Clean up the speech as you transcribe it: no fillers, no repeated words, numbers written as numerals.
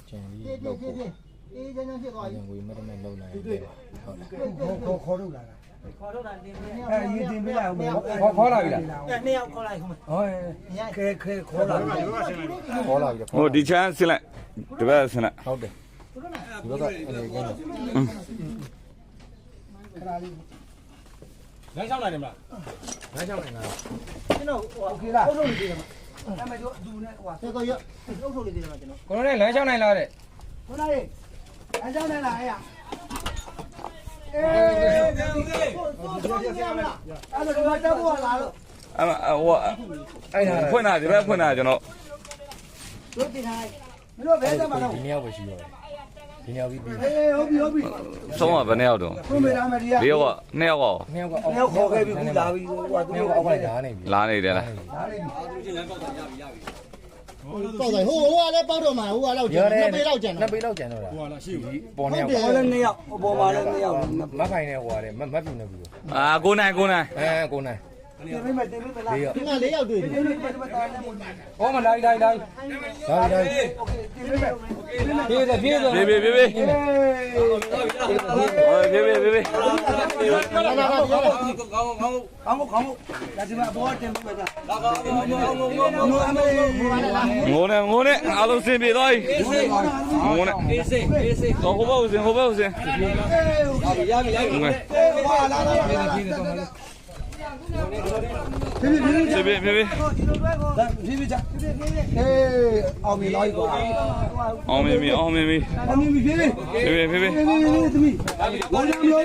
ကျန်ပြီးလောက်ဖို့အေးကျန်ဖြစ်သွားပြီငွေမတမဲ့လောက်လာတယ်ဟုတ်ခေါ်ထုတ်လာတာခေါ်ထုတ်တာတင်ပေးရေးတင်ပေးလိုက်အောင်ခေါ်လာပြီလားနှစ်ယောက်ခေါ်လိုက်ခုမဟောခဲခေါ်လာပြီခေါ်လာပြီဟိုဒီချမ်းဆင်းလိုက်ဒီဘက်ဆင်းလိုက်ဟုတ်တယ်ဒီဘက်ကအနေကင်းတော့ခဏလေးလမ်းလျှောက်နိုင်တယ်မလားလမ်းလျှောက်နိုင်တာကျွန်တော်โอเคလားအုပ်ထုတ်နေတယ်မှာအဲ့မဲ့တို့အတူနဲ့ဟိုဆက်တော့ရအုပ်ထုတ်နေတယ်မှာကျွန်တော်ကိုရိုနဲ့လမ်းလျှောက်နိုင်လားတဲ့ကိုရိုလေးလမ်းလျှောက်နိုင်လားအဲ့ရအေးအဲ့ဒါတော့တက်ဖို့လာလို့ဟိုအဲ့ဖွင့်တာဒီဘက်ဖွင့်တာကျွန်တော်တို့တင်ထားမင်းတို့ဘယ်သက်မှာတော့ဒီနေ့ရောက်ပဲရှိတော့ဒီနေ့ရောက်ပြီးပြီအေးဟုတ်ပြီဆုံးကဘယ်နှစ်ယောက်တော့ကိုမေရာမဒီယာဒီယောက်ကနှစ်ယောက်ကောနှစ်ယောက်ခေါ်ခဲ့ပြီခုလာပြီဟိုကသူနှစ်ယောက်အောက်လိုက်ဓာတ်နေပြီလာနေတယ်လားလာနေပြီပေါက်တယ်ဟိုကလည်းပေါက်တော့မှာဟိုကလောက်ကျန်နှစ်ပေးလောက်ကျန်နှစ်ပေးလောက်ကျန်တော့တာဟိုကလားရှိဘူးပေါ်နေဟိုလည်းနှစ်ယောက်အပေါ်မှာလည်းနှစ်ယောက်မက်ခိုင်နဲ့ဟိုရတယ်မက်ပြူနေပြီကိုနိုင်ကိုနိုင်တင်ပေးမယ်လားဒီက၄ယောက်တွေ့တယ်ဟောမလိုက်โอเคတင်ပေးမယ်ပြေးပြေးပြေးလာပြေးပြေးပြေးပြေးကောင်းလာဒီမှာဘောတင်ပေးမယ်လားငိုနေအားလုံးစင်ပြေသွားပြီငိုနေအေးစိတော့ဟိုဘက်ဦးစင်ဟွာလာပြေးပြေးပြေးကြအေးအောင်ပြီလိုက်ကွာအောင်မင်းပြေးပြေးပြေးသမီးဘောရမလို့